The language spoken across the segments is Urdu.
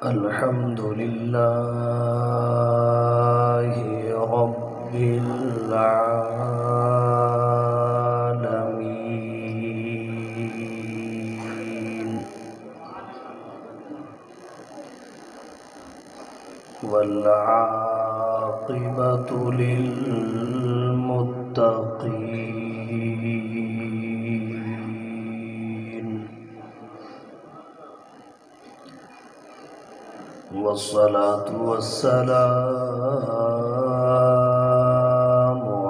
الحمد لله رب العالمين، والعاقبة للمتقين، والصلاة والسلام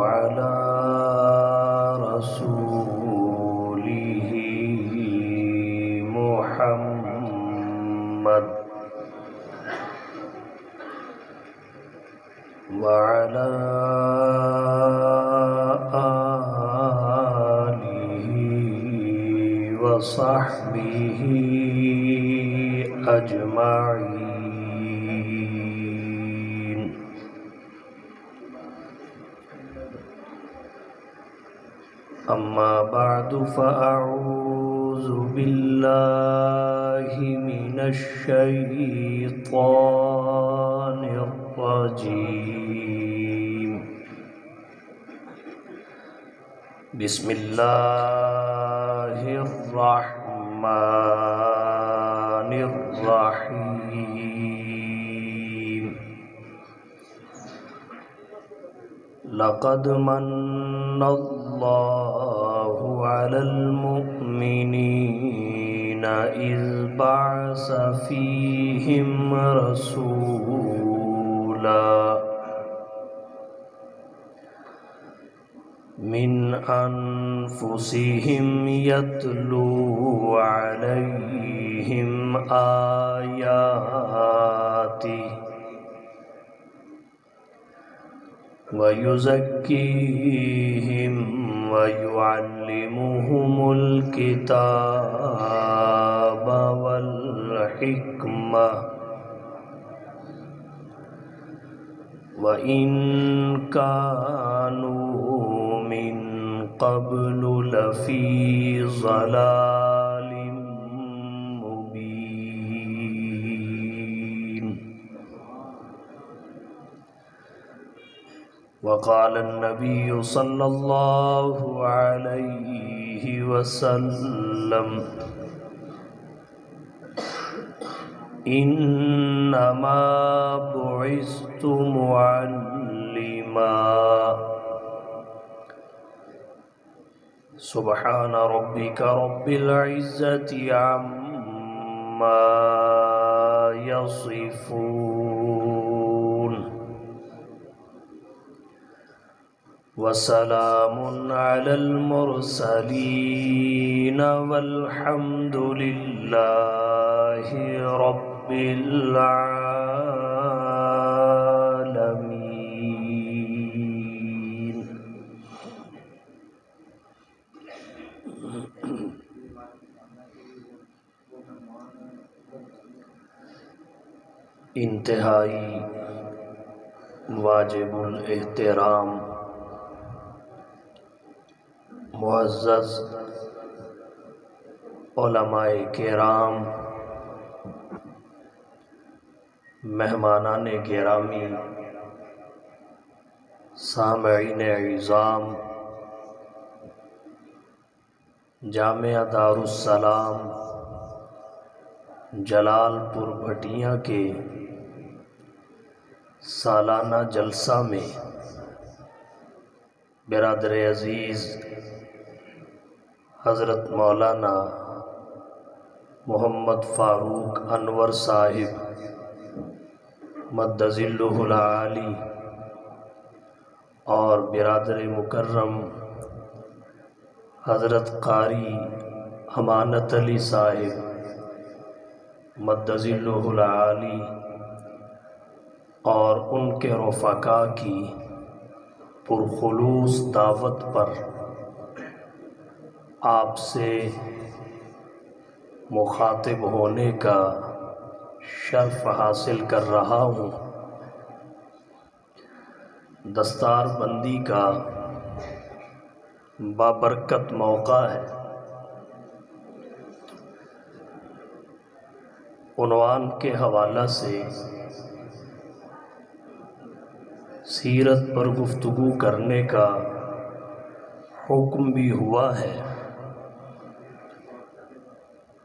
على رسوله محمد وعلى آله وصحبه أجمعين. أما بعد، فأعوذ بالله من الشيطان الرجيم. بسم الله الرحمن الرحيم. لقد من الله على المؤمنين إذ بعث فيهم رسولا من أنفسهم يتلو عليهم آياته ويزكيهم ويعلمهم الكتاب والحكمة وإن كانوا من قبل لفي ضلال مبين. وقال النبي صلى الله عليه وسلم: إنما بعثت معلما. سبحان ربك رب العزة عما يصفون، وسلام على المرسلين، والحمد لله رب العالمين. انتہائی واجب الاحترام معزز علماء کرام، مہمانان گرامی، سامعین اعظام، جامعہ دارالسلام جلال پور بھٹیاں کے سالانہ جلسہ میں برادر عزیز حضرت مولانا محمد فاروق انور صاحب مد ظلہ العالی اور برادر مکرم حضرت قاری امانت علی صاحب مد ظلہ العالی اور ان کے رفقا کی پرخلوص دعوت پر آپ سے مخاطب ہونے کا شرف حاصل کر رہا ہوں. دستار بندی کا بابرکت موقع ہے. عنوان کے حوالہ سے سیرت پر گفتگو کرنے کا حکم بھی ہوا ہے۔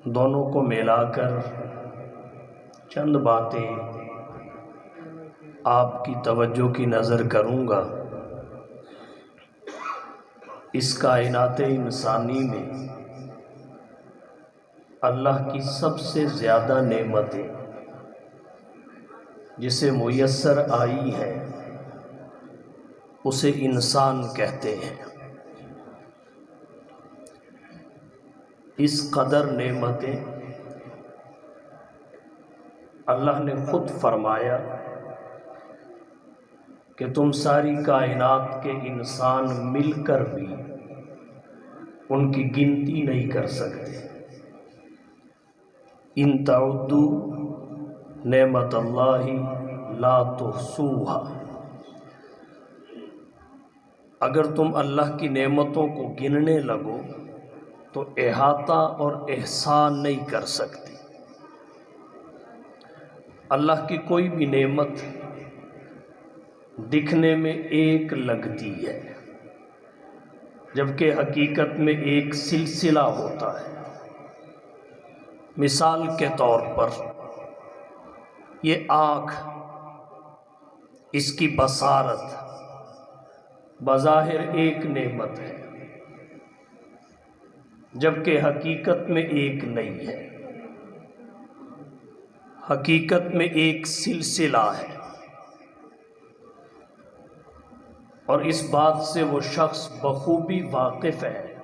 دونوں کو ملا کر چند باتیں آپ کی توجہ کی نظر کروں گا۔ اس کائنات انسانی میں اللہ کی سب سے زیادہ نعمتیں جسے میسر آئی ہے اسے انسان کہتے ہیں۔ اس قدر نعمتیں اللہ نے خود فرمایا کہ تم ساری کائنات کے انسان مل کر بھی ان کی گنتی نہیں کر سکتے۔ ان تعدوا نعمت اللہ لا تحصوها، اگر تم اللہ کی نعمتوں کو گننے لگو تو احاطہ اور احصاء نہیں کر سکتی۔ اللہ کی کوئی بھی نعمت دکھنے میں ایک لگتی ہے جبکہ حقیقت میں ایک سلسلہ ہوتا ہے۔ مثال کے طور پر یہ آنکھ، اس کی بصارت بظاہر ایک نعمت ہے جبکہ حقیقت میں ایک نہیں ہے، حقیقت میں ایک سلسلہ ہے۔ اور اس بات سے وہ شخص بخوبی واقف ہے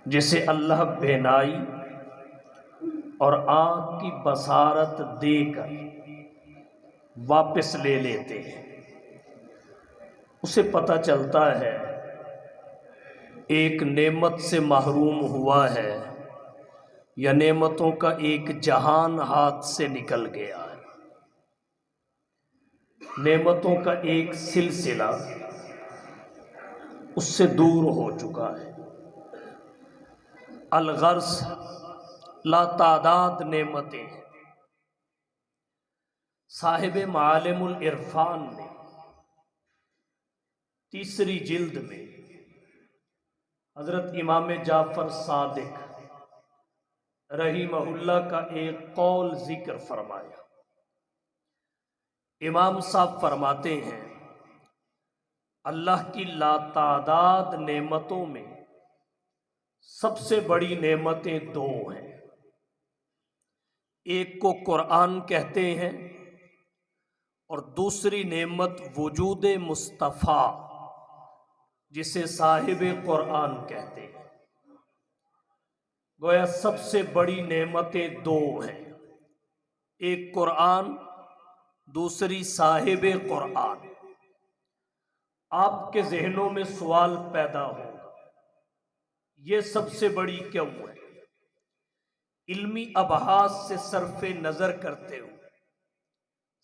جسے اللہ بینائی اور آنکھ کی بصارت دے کر واپس لے لیتے ہیں۔ اسے پتہ چلتا ہے ایک نعمت سے محروم ہوا ہے یا نعمتوں کا ایک جہان ہاتھ سے نکل گیا ہے، نعمتوں کا ایک سلسلہ اس سے دور ہو چکا ہے۔ الغرض لا تعداد نعمتیں ہیں۔ صاحب معالم العرفان نے تیسری جلد میں حضرت امام جعفر صادق رحمہ اللہ کا ایک قول ذکر فرمایا۔ امام صاحب فرماتے ہیں اللہ کی لاتعداد نعمتوں میں سب سے بڑی نعمتیں دو ہیں، ایک کو قرآن کہتے ہیں اور دوسری نعمت وجود مصطفیٰ جسے صاحب قرآن کہتے ہیں۔ گویا سب سے بڑی نعمتیں دو ہیں، ایک قرآن، دوسری صاحب قرآن۔ آپ کے ذہنوں میں سوال پیدا ہوگا یہ سب سے بڑی کیوں ہے؟ علمی ابحاث سے صرف نظر کرتے ہوئے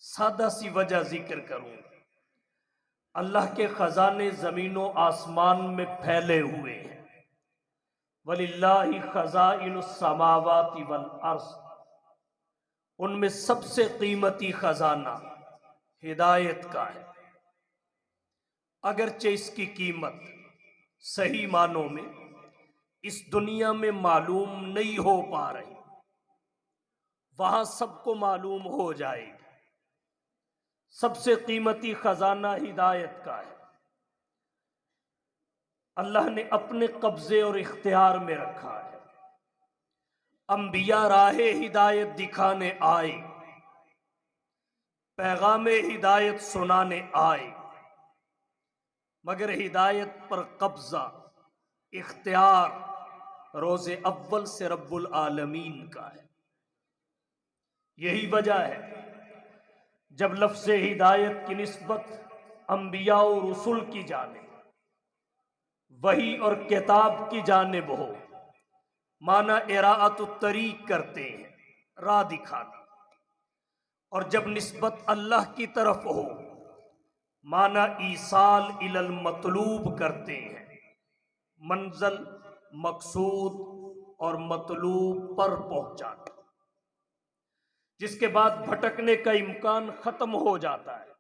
سادہ سی وجہ ذکر کروں۔ اللہ کے خزانے زمین و آسمان میں پھیلے ہوئے ہیں۔ وَلِلَّهِ خَزَائِنُ السَّمَاوَاتِ وَالْأَرْضِ، ان میں سب سے قیمتی خزانہ ہدایت کا ہے، اگرچہ اس کی قیمت صحیح معنوں میں اس دنیا میں معلوم نہیں ہو پا رہی، وہاں سب کو معلوم ہو جائے گی۔ سب سے قیمتی خزانہ ہدایت کا ہے، اللہ نے اپنے قبضے اور اختیار میں رکھا ہے۔ انبیاء راہ ہدایت دکھانے آئے، پیغام ہدایت سنانے آئے، مگر ہدایت پر قبضہ اختیار روز اول سے رب العالمین کا ہے۔ یہی وجہ ہے جب لفظ ہدایت کی نسبت انبیاء و رسول کی جانب، وحی اور کتاب کی جانب ہو، معنی اراءۃ الطریق کرتے ہیں، راہ دکھانا، اور جب نسبت اللہ کی طرف ہو معنی ایصال الی المطلوب کرتے ہیں، منزل، مقصود اور مطلوب پر پہنچانا۔ جس کے بعد بھٹکنے کا امکان ختم ہو جاتا ہے،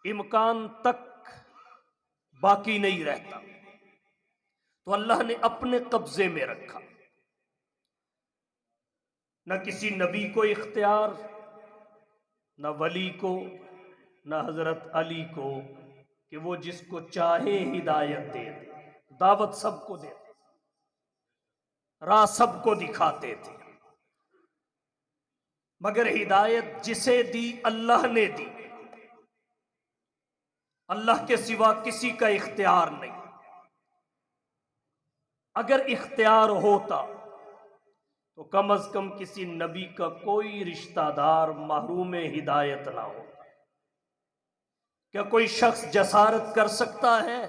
امکان تک باقی نہیں رہتا، تو اللہ نے اپنے قبضے میں رکھا۔ نہ کسی نبی کو اختیار، نہ ولی کو، نہ حضرت علی کو کہ وہ جس کو چاہے ہدایت دے دے، دعوت سب کو دیتے، راہ سب کو دکھاتے تھے، مگر ہدایت جسے دی اللہ نے دی، اللہ کے سوا کسی کا اختیار نہیں۔ اگر اختیار ہوتا تو کم از کم کسی نبی کا کوئی رشتہ دار محروم ہدایت نہ ہو۔ کیا کوئی شخص جسارت کر سکتا ہے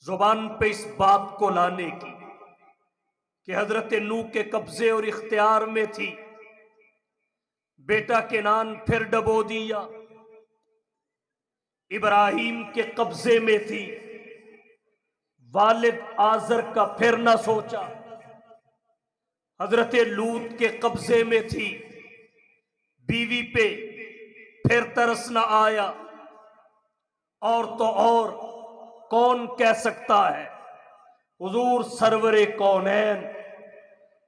زبان پہ اس بات کو لانے کی کہ حضرت نوح کے قبضے اور اختیار میں تھی، بیٹا کنعان پھر ڈبو دیا، ابراہیم کے قبضے میں تھی، والد آزر کا پھر نہ سوچا، حضرت لوط کے قبضے میں تھی، بیوی پہ پھر ترس نہ آیا، اور تو اور کون کہہ سکتا ہے حضور سرور کونین،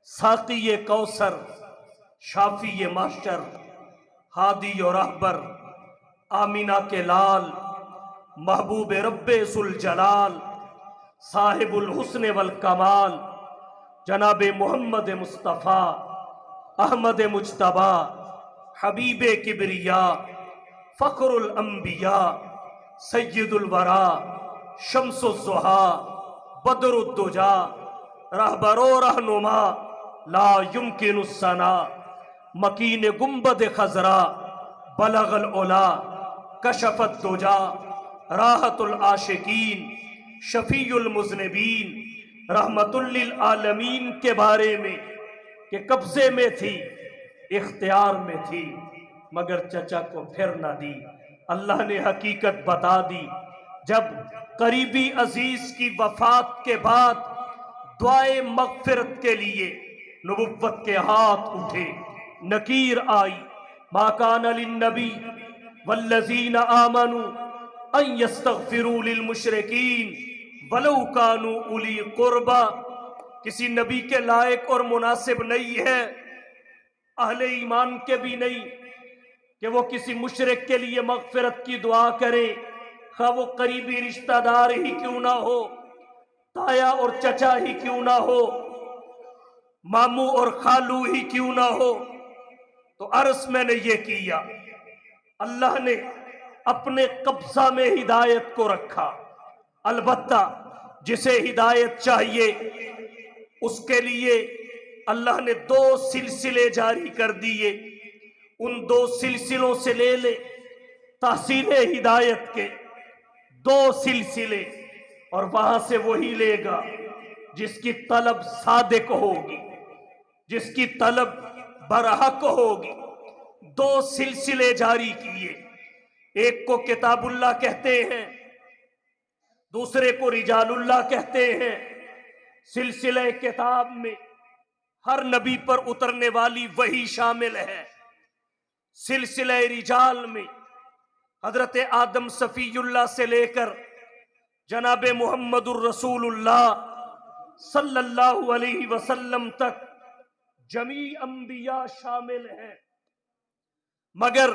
ساقی کوثر، شافی محشر، ہادی و رہبر، آمینہ کے لال، محبوب رب ذوالجلال، صاحب الحسن والکمال، جناب محمد مصطفیٰ احمد مجتبیٰ، حبیب کبریاء، فخر الانبیاء، سید الورا، شمس الضحیٰ، بدر الدجا، رہبر و رہنما، لا یمکن الثنا، مکین گنبد خضرا، بلغ العلا، کشف الدجا، راحت العاشقین، شفیع المذنبین، رحمت للعالمین کے بارے میں کہ قبضے میں تھی، اختیار میں تھی، مگر چچا کو پھر نہ دی۔ اللہ نے حقیقت بتا دی۔ جب قریبی عزیز کی وفات کے بعد دعائے مغفرت کے لیے نبوت کے ہاتھ اٹھے، نکیر آئی، ما کان للنبی والذین آمنوا ان یستغفروا للمشرکین ولو کانوا اولی قربا، کسی نبی کے لائق اور مناسب نہیں ہے، اہل ایمان کے بھی نہیں، کہ وہ کسی مشرک کے لیے مغفرت کی دعا کرے، خواہ وہ قریبی رشتہ دار ہی کیوں نہ ہو، تایا اور چچا ہی کیوں نہ ہو، ماموں اور خالو ہی کیوں نہ ہو۔ تو عرض میں نے یہ کیا، اللہ نے اپنے قبضہ میں ہدایت کو رکھا، البتہ جسے ہدایت چاہیے اس کے لیے اللہ نے 2 سلسلے جاری کر دیے، ان 2 سلسلوں سے لے لے تحصیل ہدایت کے 2 سلسلے، اور وہاں سے وہی لے گا جس کی طلب صادق ہوگی، جس کی طلب برحق ہوگی۔ 2 سلسلے جاری کیے، ایک کو کتاب اللہ کہتے ہیں، دوسرے کو رجال اللہ کہتے ہیں۔ سلسلہ کتاب میں ہر نبی پر اترنے والی وحی شامل ہے، سلسلہ رجال میں حضرت آدم صفی اللہ سے لے کر جناب محمد الرسول اللہ صلی اللہ علیہ وسلم تک جمیع انبیاء شامل ہیں، مگر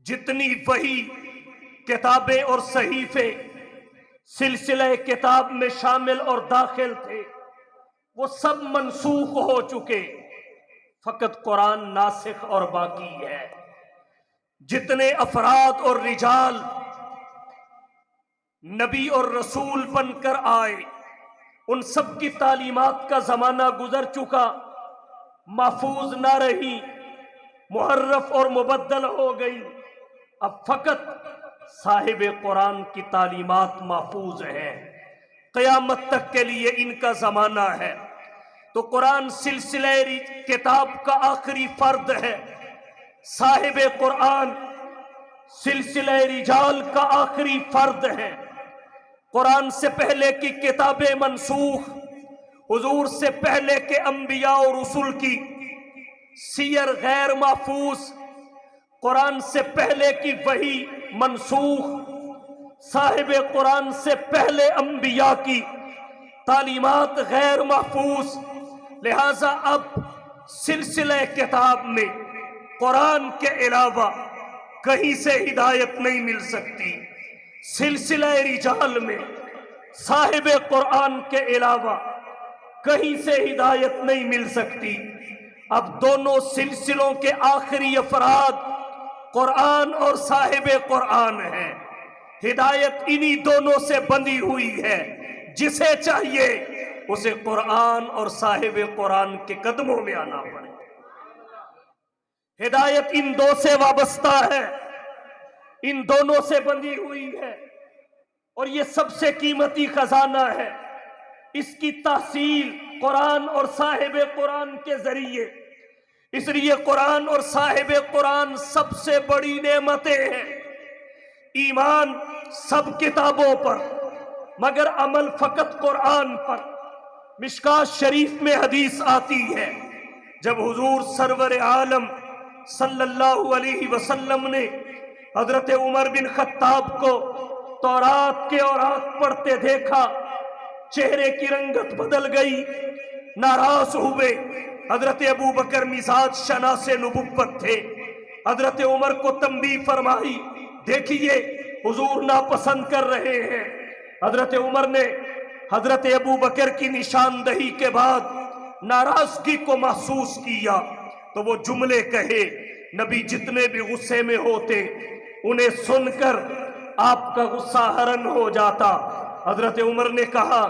جتنی وحی کتابیں اور صحیفے سلسلہ کتاب میں شامل اور داخل تھے وہ سب منسوخ ہو چکے، فقط قرآن ناسخ اور باقی ہے۔ جتنے افراد اور رجال نبی اور رسول بن کر آئے ان سب کی تعلیمات کا زمانہ گزر چکا، محفوظ نہ رہی، محرف اور مبدل ہو گئی۔ اب فقط صاحب قرآن کی تعلیمات محفوظ ہیں، قیامت تک کے لیے ان کا زمانہ ہے۔ تو قرآن سلسلہ کتاب کا آخری فرد ہے، صاحب قرآن سلسلہ رجال کا آخری فرد ہے۔ قرآن سے پہلے کی کتابیں منسوخ، حضور سے پہلے کے انبیاء اور رسول کی سیر غیر محفوظ، قرآن سے پہلے کی وحی منسوخ، صاحب قرآن سے پہلے انبیاء کی تعلیمات غیر محفوظ، لہذا اب سلسلہ کتاب میں قرآن کے علاوہ کہیں سے ہدایت نہیں مل سکتی، سلسلہ رجال میں صاحب قرآن کے علاوہ کہیں سے ہدایت نہیں مل سکتی۔ اب دونوں سلسلوں کے آخری افراد قرآن اور صاحب قرآن ہیں، ہدایت انہی دونوں سے بندھی ہوئی ہے، جسے چاہیے اسے قرآن اور صاحب قرآن کے قدموں میں آنا پڑے۔ ہدایت ان دو سے وابستہ ہے، ان دونوں سے بندھی ہوئی ہے، اور یہ سب سے قیمتی خزانہ ہے۔ اس کی تحصیل قرآن اور صاحب قرآن کے ذریعے، اس لیے قرآن اور صاحب قرآن سب سے بڑی نعمتیں ہیں۔ ایمان سب کتابوں پر مگر عمل فقط قرآن پر۔ مشکات شریف میں حدیث آتی ہے، جب حضور سرور عالم صلی اللہ علیہ وسلم نے حضرت عمر بن خطاب کو تورات کے اوراق پڑھتے دیکھا، چہرے کی رنگت بدل گئی، ناراض ہوئے۔ حضرت ابو بکر مزاج شناس نبوت تھے، حضرت عمر کو تنبیہ فرمائی، دیکھیے حضور ناپسند کر رہے ہیں۔ حضرت عمر نے حضرت ابو بکر کی نشاندہی کے بعد ناراضگی کو محسوس کیا تو وہ جملے کہے، نبی جتنے بھی غصے میں ہوتے انہیں سن کر آپ کا غصہ ہرن ہو جاتا۔ حضرت عمر نے کہا،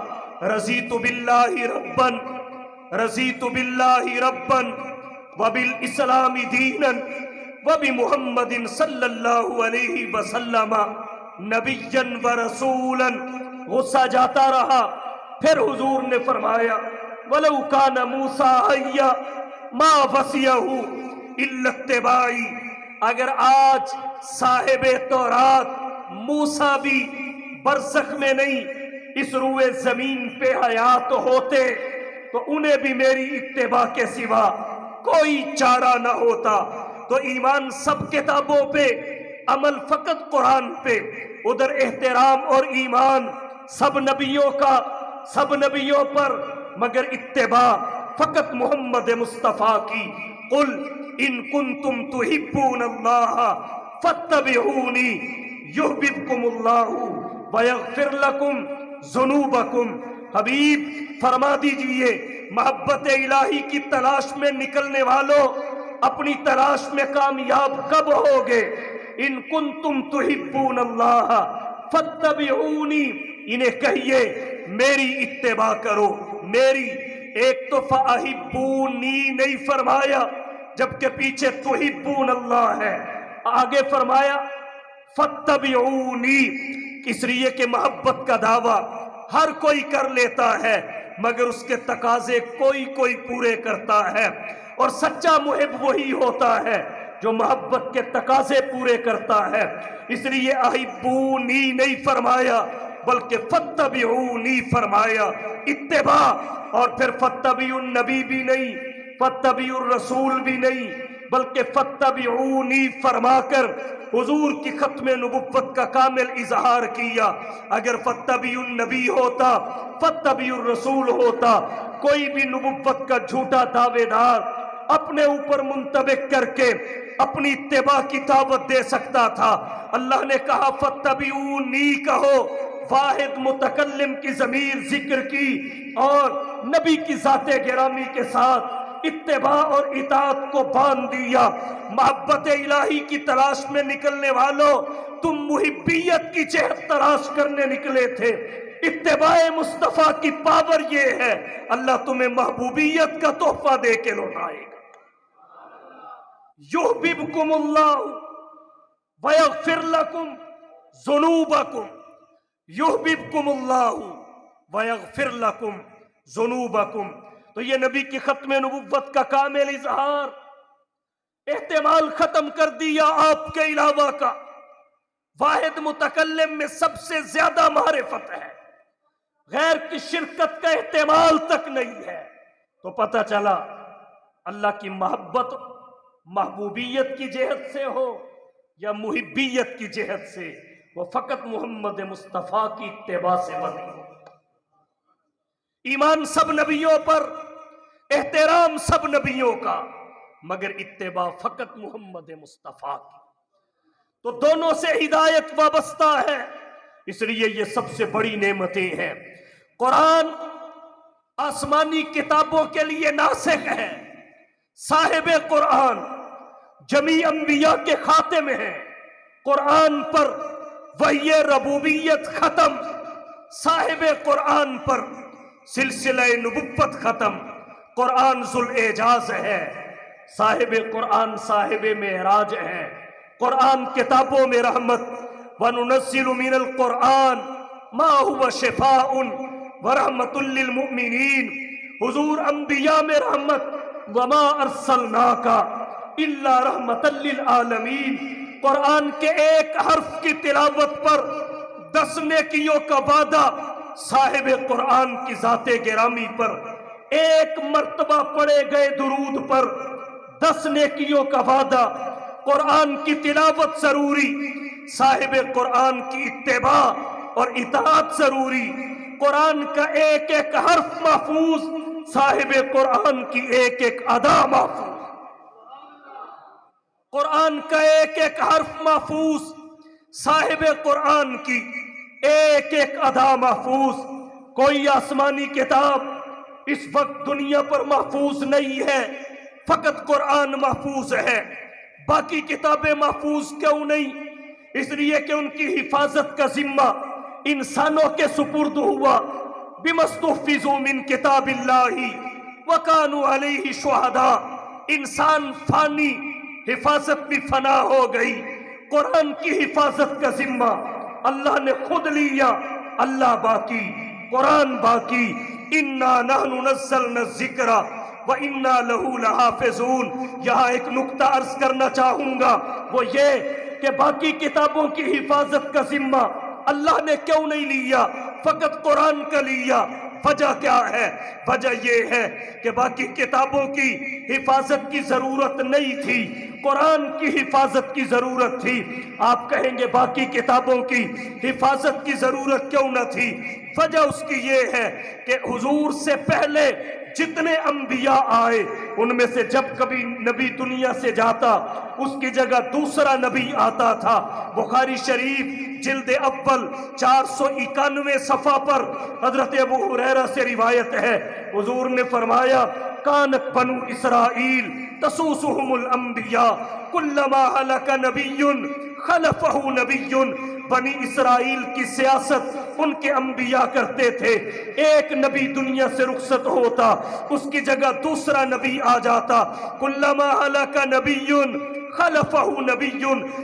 رضیت باللہ ربن، رضیت باللہ ربن وبالاسلام دینا وبمحمد صلی اللہ علیہ وسلم نبیا ورسولا۔ غصہ جاتا رہا، پھر حضور نے فرمایا، وَلَوْ كَانَ مُوسَىٰ حَيًّا مَا وَسِعَهُ إِلَّا اتِّبَاعِي۔ اگر آج صاحب تورات موسیٰ بھی برزخ میں نہیں، اس روئے زمین پہ حیات ہوتے تو انہیں بھی میری اتباع کے سوا کوئی چارہ نہ ہوتا۔ تو ایمان سب کتابوں پہ، عمل فقط قرآن پہ، ادھر احترام اور ایمان سب نبیوں کا، سب نبیوں پر، مگر اتباع فقط محمد مصطفیٰ کی۔ قل ان کنتم تحبون اللہ فاتبعونی یحببکم اللہ ویغفر لکم ذنوبکم۔ حبیب فرما دیجئے، محبت الہی کی تلاش میں نکلنے والوں اپنی تلاش میں کامیاب کب ہوگے؟ ان کنتم تحبون اللہ فاتبعونی، انہیں کہیے میری اتباع کرو، میری۔ ایک تو فاحبونی نہیں فرمایا جبکہ پیچھے تحبون اللہ ہے، آگے فرمایا فاتبعونی، اس لیے کہ محبت کا دعویٰ ہر کوئی کر لیتا ہے مگر اس کے تقاضے کوئی پورے کرتا ہے، اور سچا محب وہی ہوتا ہے جو محبت کے تقاضے پورے کرتا ہے۔ اس لیے احبونی نہیں فرمایا بلکہ فاتبعونی فرمایا، اتباع۔ اور پھر فاتبعوا النبی بھی نہیں، فاتبعوا الرسول بھی نہیں، بلکہ فاتبعونی فرما کر حضور کی ختم نبوت کا کامل اظہار کیا۔ اگر فاتبعوا النبی ہوتا، فاتبعوا الرسول ہوتا، کوئی بھی نبوت کا جھوٹا دعوے دار اپنے اوپر منطبق کر کے اپنی اتباع کی دعوت دے سکتا تھا۔ اللہ نے کہا فاتبعونی کہو، واحد متکلم کی ضمیر ذکر کی اور نبی کی ذات گرامی کے ساتھ اتباع اور اطاعت کو باندھ دیا۔ محبت الہی کی تلاش میں نکلنے والوں، تم محبیت کی جہت تلاش کرنے نکلے تھے، اتباع مصطفیٰ کی پاور یہ ہے، اللہ تمہیں محبوبیت کا تحفہ دے کے لوٹائے گا۔ یحببکم اللہ ویغفر لکم ذنوبکم، یحببکم اللہ ویغفر لکم ذنوبکم۔ تو یہ نبی کی ختم نبوت کا کامل اظہار، احتمال ختم کر دیا آپ کے علاوہ کا۔ واحد متکلم میں سب سے زیادہ معرفت ہے، غیر کی شرکت کا احتمال تک نہیں ہے، تو پتہ چلا اللہ کی محبت محبوبیت کی جہت سے ہو یا محبیت کی جہت سے، وہ فقط محمد مصطفیٰ کی اتباع سے بنی ہو۔ ایمان سب نبیوں پر، احترام سب نبیوں کا، مگر اتباع فقط محمد مصطفیٰ کی۔ تو دونوں سے ہدایت وابستہ ہے، اس لیے یہ سب سے بڑی نعمتیں ہیں۔ قرآن آسمانی کتابوں کے لیے ناسخ ہے، صاحب قرآن جمیع انبیاء کے خاتم ہے، قرآن پر وحی ربوبیت ختم، صاحب قرآن پر سلسلہ نبوت ختم، قرآن ذو الاعجاز ہے، صاحب قرآن صاحب معراج ہے، قرآن کتابوں میں رحمت، وَنُنَزِّلُ مِنَ الْقُرْآنِ مَا هُوَ شِفَاءٌ وَرَحْمَةٌ لِّلْمُؤْمِنِينَ، حضور انبیاء میں رحمت، وَمَا أَرْسَلْنَاكَ إِلَّا رَحْمَةً لِّلْعَالَمِينَ۔ قرآن کے ایک حرف کی تلاوت پر 10 نیکیوں کا وعدہ، صاحب قرآن کی ذات گرامی پر ایک مرتبہ پڑھے گئے درود پر 10 نیکیوں کا وعدہ۔ قرآن کی تلاوت ضروری، صاحب قرآن کی اتباع اور اطاعت ضروری، قرآن کا ایک ایک حرف محفوظ، صاحب قرآن کی ایک ایک ادا محفوظ، قرآن کا ایک ایک حرف محفوظ، صاحب قرآن کی ایک ایک ادا محفوظ۔ کوئی آسمانی کتاب اس وقت دنیا پر محفوظ نہیں ہے، فقط قرآن محفوظ ہے۔ باقی کتابیں محفوظ کیوں نہیں؟ اس لیے کہ ان کی حفاظت کا ذمہ انسانوں کے سپرد ہوا۔ بِمَا اسْتُحْفِظُوا مِن کتاب اللہ وَكَانُوا عَلَيْهِ شُهَدَاءَ۔ انسان فانی، حفاظت بھی فنا ہو گئی، قرآن کی حفاظت کا ذمہ اللہ نے خود لیا، اللہ باقی، قرآن باقی۔ اِنَّا نَحْنُ نَزَّلْنَا الذِّكْرَ وَإِنَّا لَهُ لَحَافِظُونَ۔ یہاں ایک نکتہ عرض کرنا چاہوں گا، وہ یہ کہ باقی کتابوں کی حفاظت کا ذمہ اللہ نے کیوں نہیں لیا، فقط قرآن کا لیا؟ وجہ کیا ہے؟ وجہ یہ ہے کہ باقی کتابوں کی حفاظت کی ضرورت نہیں تھی، قرآن کی حفاظت کی ضرورت تھی۔ آپ کہیں گے باقی کتابوں کی حفاظت کی ضرورت کیوں نہ تھی؟ وجہ اس کی یہ ہے کہ حضور سے پہلے جتنے انبیاء آئے ان میں سے جب کبھی نبی دنیا سے جاتا اس کی جگہ دوسرا نبی آتا تھا۔ بخاری شریف جلد اول 491 صفحہ پر حضرت ابو ہریرہ سے روایت ہے، حضور نے فرمایا کانت بنو اسرائیل تسوسهم الانبیاء کلما ہلک نبی خلفہ نبی۔ بنی اسرائیل کی سیاست ان کے انبیاء کرتے تھے، ایک نبی دنیا سے رخصت ہوتا اس کی جگہ دوسرا نبی آ جاتا، کلما ہلک نبی خلفہ نبی،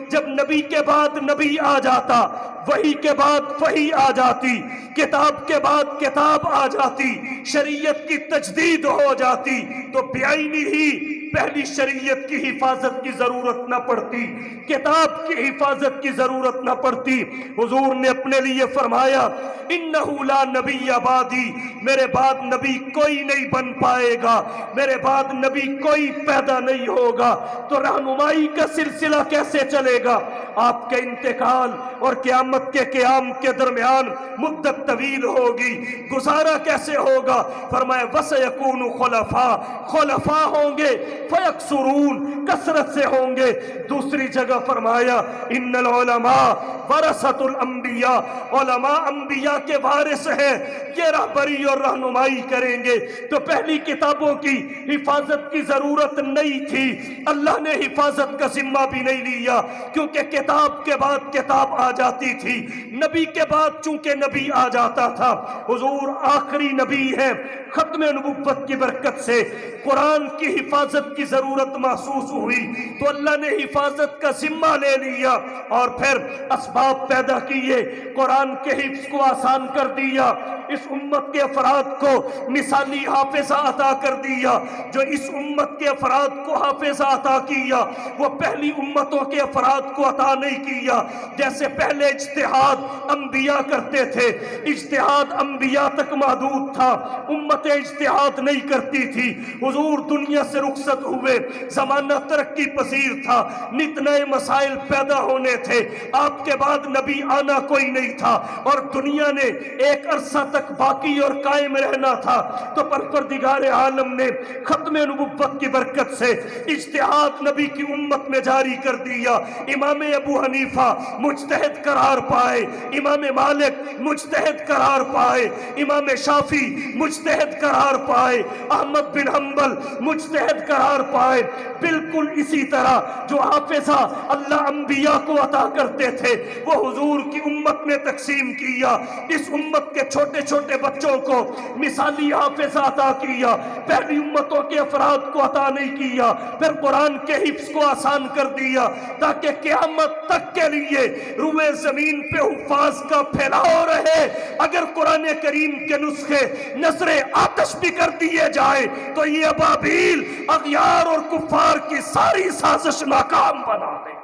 جب نبی کے بعد نبی آ جاتا، وحی کے بعد وحی آ جاتی، کتاب کے بعد کتاب آ جاتی، شریعت کی تجدید ہو جاتی، تو بعینی ہی پہلی شریعت کی حفاظت کی ضرورت نہ پڑتی، کتاب کی حفاظت کی ضرورت نہ پڑتی۔ حضور نے اپنے لیے فرمایا انہ لا نبی بعدی، میرے بعد نبی کوئی نہیں بن پائے گا، میرے بعد نبی کوئی پیدا نہیں ہوگا، تو رہنمائی کا سلسلہ کیسے چلے گا؟ آپ کے انتقال اور قیامت کے قیام کے درمیان مدت طویل ہوگی، گزارا کیسے ہوگا؟ فرمایا وَسَيَكُونُ خُلَفَاء، خلفاء ہوں گے، فَيَكْثُرُونَ، کثرت سے ہوں گے۔ دوسری جگہ فرمایا ان العلماء ورثۃ الانبیاء، علماء انبیاء کے وارث ہیں، یہ رہبری اور رہنمائی کریں گے۔ تو پہلی کتابوں کی حفاظت کی ضرورت نہیں تھی، اللہ نے حفاظت کا ذمہ بھی نہیں لیا، کیونکہ کتاب کے بعد کتاب آ جاتی تھی، نبی کے بعد چونکہ نبی آ جاتا تھا۔ حضور آخری نبی ہے، ختم نبوت کی برکت سے قرآن کی حفاظت کی ضرورت محسوس ہوئی تو اللہ نے حفاظت کا ذمہ لے لیا اور پھر اسباب پیدا کیے، قرآن کے حفظ کو آسان کر دیا، اس امت کے افراد کو مثالی حافظہ عطا کر دیا۔ جو اس امت کے افراد کو حافظہ عطا کیا وہ پہلی امتوں کے افراد کو عطا نہیں کیا۔ جیسے پہلے اجتہاد انبیاء کرتے تھے، اجتہاد انبیاء تک محدود تھا، امت اجتہاد نہیں کرتی تھی۔ حضور دنیا سے رخصت ہوئے، زمانہ ترقی پذیر تھا، نت نئے مسائل پیدا ہونے تھے، آپ کے بعد نبی آنا کوئی نہیں تھا اور دنیا نے ایک عرصہ تک باقی اور قائم رہنا تھا، تو پروردگار عالم نے ختم نبوت کی برکت سے اجتہاد نبی کی امت میں جاری کر دیا۔ امام ابو حنیفہ مجتہد قرار پائے، امام مالک مجتہد قرار پائے، امام شافعی مجتہد قرار پائے، احمد بن حنبل مجتہد قرار پائے۔ بالکل اسی طرح جو حافظہ اللہ انبیاء کو عطا کرتے تھے وہ حضور کی امت میں تقسیم کیا۔ اس امت کے چھوٹے چھوٹے بچوں کو مثالی حافظہ عطا کیا، پہلی امتوں کے افراد کو عطا نہیں کیا۔ پھر قرآن کے حفظ کو آسان کر دیا تاکہ قیامت تک کے لیے روئے زمین پہ حفاظ کا پھیلاؤ رہے۔ اگر قرآن کریم کے نسخے نظر آتش بھی کر دیے جائے تو یہ ابابیل اغیار اور کفار کی ساری سازش ناکام بنا دے۔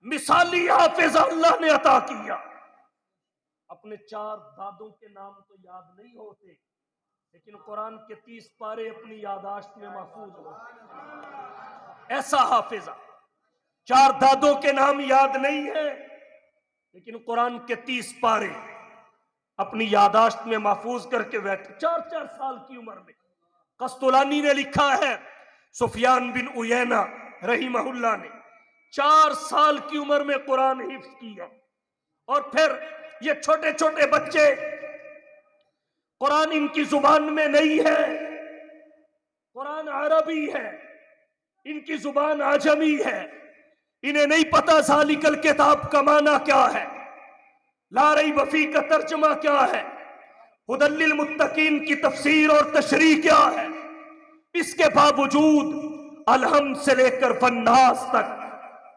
مثالی حافظ اللہ نے عطا کیا۔ اپنے 4 دادوں کے نام تو یاد نہیں ہوتے لیکن قرآن کے 30 پارے اپنی یاداشت میں محفوظ ہوتے۔ ایسا حافظہ 4 دادوں کے نام یاد نہیں ہے لیکن قرآن کے 30 پارے اپنی یاداشت میں محفوظ کر کے بیٹھے 4 سال کی عمر میں۔ قسطلانی نے لکھا ہے، سفیان بن عیینہ رحمہ اللہ نے 4 سال کی عمر میں قرآن حفظ کیا۔ اور پھر یہ چھوٹے چھوٹے بچے، قرآن ان کی زبان میں نہیں ہے، قرآن عربی ہے، ان کی زبان عجمی ہے، انہیں نہیں پتا ذالک الکتاب کا معنی کیا ہے، لا ریب فیہ کا ترجمہ کیا ہے، ھدی للمتقین کی تفسیر اور تشریح کیا ہے۔ اس کے باوجود الحمد سے لے کر والناس تک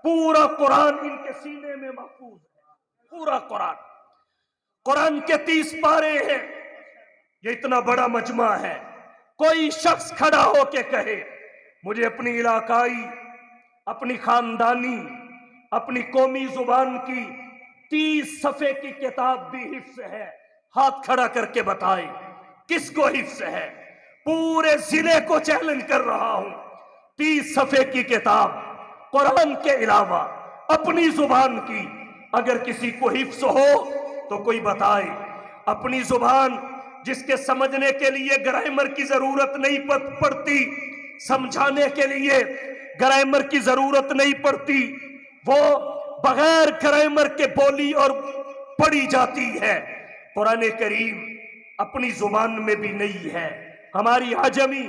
پورا قرآن ان کے سینے میں محفوظ ہے۔ پورا قرآن کے 30 پارے ہیں۔ یہ اتنا بڑا مجمع ہے، کوئی شخص کھڑا ہو کے کہے مجھے اپنی علاقائی، اپنی خاندانی، اپنی قومی زبان کی 30 صفحے کی کتاب بھی حفظ ہے، ہاتھ کھڑا کر کے بتائے کس کو حفظ ہے؟ پورے ضلع کو چیلنج کر رہا ہوں، 30 صفحے کی کتاب قرآن کے علاوہ اپنی زبان کی اگر کسی کو حفظ ہو تو کوئی بتائے۔ اپنی زبان جس کے سمجھنے کے لیے گرامر کی ضرورت نہیں پڑتی، سمجھانے کے لیے گرامر کی ضرورت نہیں پڑتی، وہ بغیر گرامر کے بولی اور پڑھی جاتی ہے۔ قرآن کریم اپنی زبان میں بھی نہیں ہے، ہماری عجمی،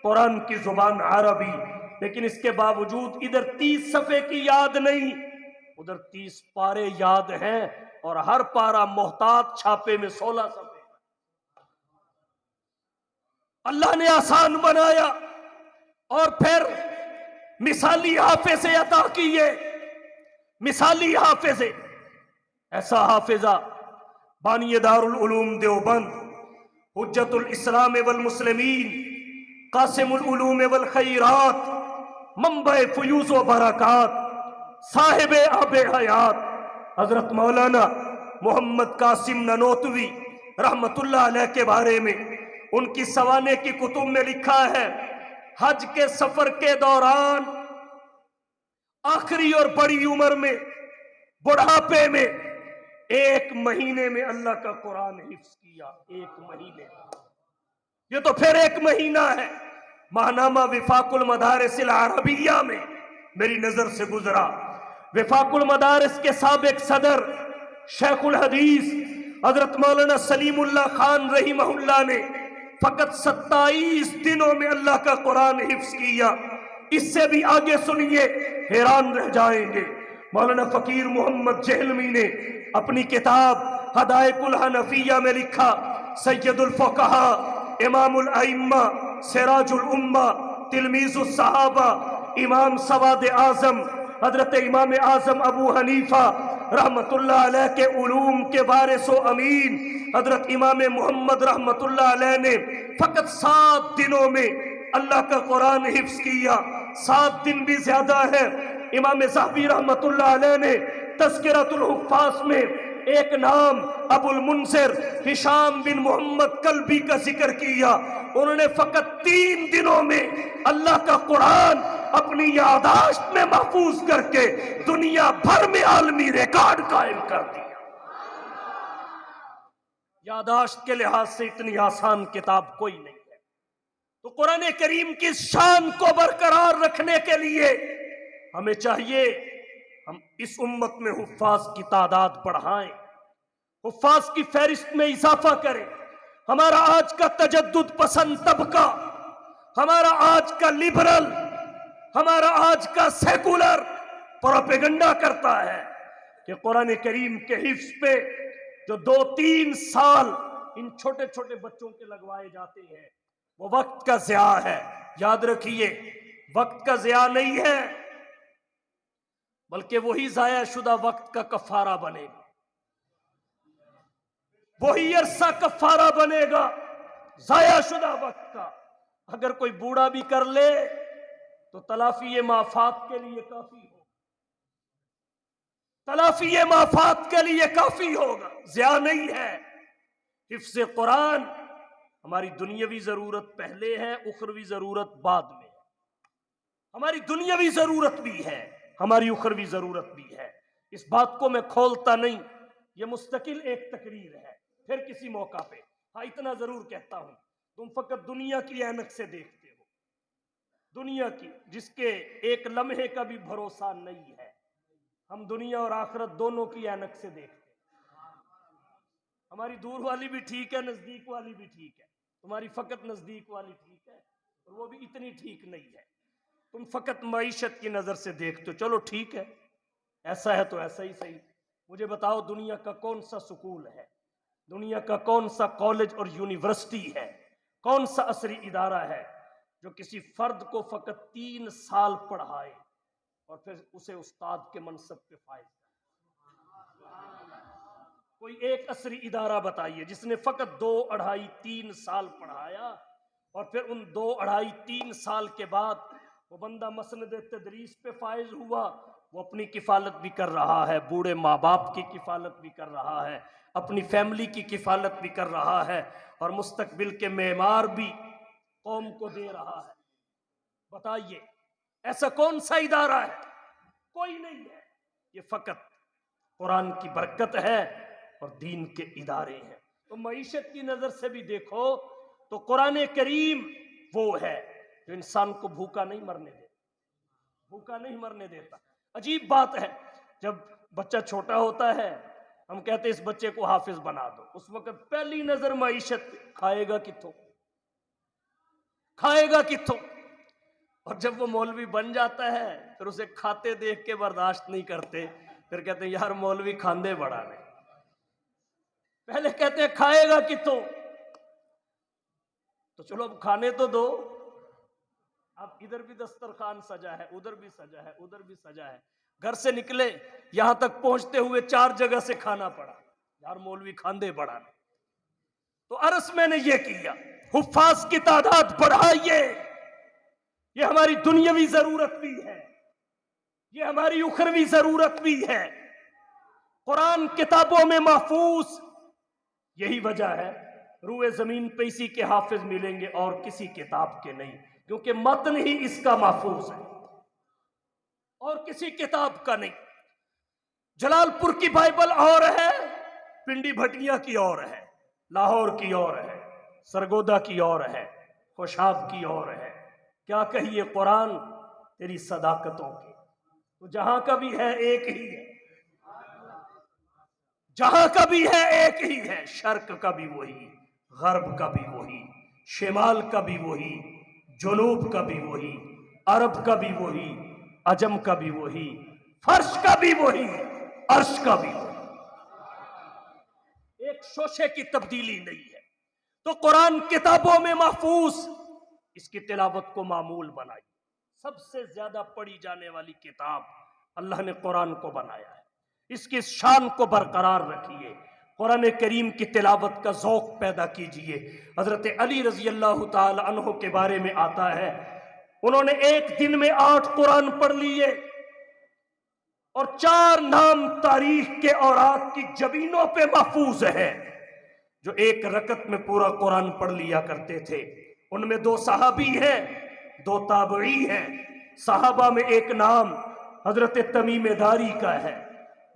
قرآن کی زبان عربی، لیکن اس کے باوجود ادھر 30 صفحے کی یاد نہیں، ادھر 30 پارے یاد ہیں اور ہر پارہ محتاط چھاپے میں 16 صفحے۔ اللہ نے آسان بنایا اور پھر مثالی حافظے عطا کیے۔ مثالی حافظے، ایسا حافظہ بانی دارالعلوم دیوبند، حجت الاسلام والمسلمین، قاسم العلوم والخیرات، منبع فیوز و برکات، صاحب آب حیات حضرت مولانا محمد قاسم ننوتوی رحمت اللہ علیہ کے بارے میں ان کی سوانے کی کتب میں لکھا ہے، حج کے سفر کے دوران آخری اور بڑی عمر میں، بڑھاپے میں، 1 مہینے میں اللہ کا قرآن حفظ کیا۔ 1 مہینے، یہ تو پھر 1 مہینہ ہے۔ ماہنامہ وفاق المدارس العربیہ میں میری نظر سے گزرا، وفاق المدارس کے سابق صدر شیخ الحدیث حضرت مولانا سلیم اللہ خان رحمہ اللہ نے فقط 27 دنوں میں اللہ کا قرآن حفظ کیا۔ اس سے بھی آگے سنیے، حیران رہ جائیں گے۔ مولانا فقیر محمد جہلمی نے اپنی کتاب حدائق الحنفیہ میں لکھا، سید الفقہاء امام الائمہ، سراج الامہ، تلمیذ الصحابہ، امام سواد اعظم حضرت امام اعظم ابو حنیفہ رحمت اللہ علیہ کے علوم کے وارث و امین حضرت امام محمد رحمت اللہ علیہ نے فقط 7 دنوں میں اللہ کا قرآن حفظ کیا. 7 دن بھی زیادہ ہے. امام ذہبی رحمت اللہ علیہ نے تذکرۃ الحفاظ میں ایک نام ابو المنذر ہشام بن محمد کلبی کا ذکر کیا. انہوں نے فقط 3 دنوں میں اللہ کا قرآن اپنی یادداشت میں محفوظ کر کے دنیا بھر میں عالمی ریکارڈ قائم کر دیا. یادداشت کے لحاظ سے اتنی آسان کتاب کوئی نہیں ہے. تو قرآن کریم کی شان کو برقرار رکھنے کے لیے ہمیں چاہیے ہم اس امت میں حفاظ کی تعداد بڑھائیں، حفاظ کی فہرست میں اضافہ کریں. ہمارا آج کا تجدد پسند طبقہ، ہمارا آج کا لبرل، ہمارا آج کا سیکولر پروپیگنڈا کرتا ہے کہ قرآن کریم کے حفظ پہ جو 2-3 سال ان چھوٹے چھوٹے بچوں کے لگوائے جاتے ہیں وہ وقت کا ضیاع ہے. یاد رکھیے وقت کا ضیاع نہیں ہے بلکہ وہی ضائع شدہ وقت کا کفارہ بنے گا، وہی عرصہ کفارہ بنے گا ضائع شدہ وقت کا. اگر کوئی بوڑھا بھی کر لے تو تلافی مافات کے لیے کافی ہوگا، تلافی مافات کے لیے کافی ہوگا، ضیاع نہیں ہے. حفظ قرآن ہماری دنیاوی ضرورت پہلے ہے، اخروی ضرورت بعد میں ہے. ہماری دنیاوی ضرورت بھی ہے، ہماری اخروی ضرورت بھی ہے. اس بات کو میں کھولتا نہیں، یہ مستقل ایک تقریر ہے، پھر کسی موقع پہ. ہاں اتنا ضرور کہتا ہوں تم فقط دنیا کی اینک سے دیکھتے ہو، دنیا کی جس کے ایک لمحے کا بھی بھروسہ نہیں ہے. ہم دنیا اور آخرت دونوں کی اینک سے دیکھتے ہیں. ہماری دور والی بھی ٹھیک ہے، نزدیک والی بھی ٹھیک ہے. تمہاری فقط نزدیک والی ٹھیک ہے اور وہ بھی اتنی ٹھیک نہیں ہے. تم فقط معیشت کی نظر سے دیکھتے ہو، چلو ٹھیک ہے، ایسا ہے تو ایسا ہی صحیح. مجھے بتاؤ دنیا کا کون سا سکول ہے، دنیا کا کون سا کالج اور یونیورسٹی ہے، کون سا عصری ادارہ ہے جو کسی فرد کو فقط 3 سال پڑھائے اور پھر اسے استاد کے منصب پہ فائز کرے؟ کوئی ایک عصری ادارہ بتائیے جس نے فقط 2, 2.5, 3 سال پڑھایا اور پھر ان 2, 2.5, 3 سال کے بعد وہ بندہ مسند تدریس پہ فائز ہوا. وہ اپنی کفالت بھی کر رہا ہے، بوڑھے ماں باپ کی کفالت بھی کر رہا ہے، اپنی فیملی کی کفالت بھی کر رہا ہے اور مستقبل کے معمار بھی قوم کو دے رہا ہے. بتائیے ایسا کون سا ادارہ ہے؟ کوئی نہیں ہے. یہ فقط قرآن کی برکت ہے اور دین کے ادارے ہیں. تو معیشت کی نظر سے بھی دیکھو تو قرآن کریم وہ ہے جو انسان کو بھوکا نہیں مرنے دیتا، بھوکا نہیں مرنے دیتا. عجیب بات ہے، جب بچہ چھوٹا ہوتا ہے ہم کہتے ہیں اس بچے کو حافظ بنا دو، اس وقت پہلی نظر معیشت کھائے گا کتوں، کھائے گا کتوں. اور جب وہ مولوی بن جاتا ہے پھر اسے کھاتے دیکھ کے برداشت نہیں کرتے، پھر کہتے ہیں یار مولوی کھاندے بڑا رہے. پہلے کہتے ہیں کھائے گا کتوں، تو چلو اب کھانے تو دو. اب ادھر بھی دسترخوان سجا ہے، ادھر بھی سجا ہے، ادھر بھی سجا ہے. گھر سے نکلے یہاں تک پہنچتے ہوئے 4 جگہ سے کھانا پڑا، یار مولوی کھاندے بڑا رہے. تو عرض میں نے یہ کیا حفاظ کی تعداد بڑھائیے. یہ ہماری دنیاوی ضرورت بھی ہے، یہ ہماری اخروی ضرورت بھی ہے. قرآن کتابوں میں محفوظ، یہی وجہ ہے روئے زمین پہ اسی کے حافظ ملیں گے اور کسی کتاب کے نہیں، کیونکہ متن ہی اس کا محفوظ ہے اور کسی کتاب کا نہیں. جلال پور کی بائبل اور ہے، پنڈی بھٹیا کی اور ہے، لاہور کی اور ہے، سرگودا کی اور ہے، خوشاب کی اور ہے. کیا کہیے قرآن تیری صداقتوں کی. تو جہاں کا بھی ہے ایک ہی ہے، جہاں کا بھی ہے ایک ہی ہے. شرق کا بھی وہی، غرب کا بھی وہی، شمال کا بھی وہی، جنوب کا بھی وہی، عرب کا بھی وہی، عجم کا بھی وہی، فرش کا بھی وہی، عرش کا بھی وہی. ایک شوشے کی تبدیلی نہیں ہے. تو قرآن کتابوں میں محفوظ، اس کی تلاوت کو معمول بنائی۔ سب سے زیادہ پڑھی جانے والی کتاب اللہ نے قرآن کو بنایا ہے، اس کی شان کو برقرار رکھیے، قرآن کریم کی تلاوت کا ذوق پیدا کیجئے۔ حضرت علی رضی اللہ تعالی عنہ کے بارے میں آتا ہے، انہوں نے ایک دن میں 8 قرآن پڑھ لیے، اور 4 نام تاریخ کے اوراق کی جبینوں پہ محفوظ ہے، جو ایک رکعت میں پورا قرآن پڑھ لیا کرتے تھے۔ ان میں 2 صحابی ہیں، 2 تابعی ہیں۔ صحابہ میں ایک نام حضرت تمیم داری کا ہے،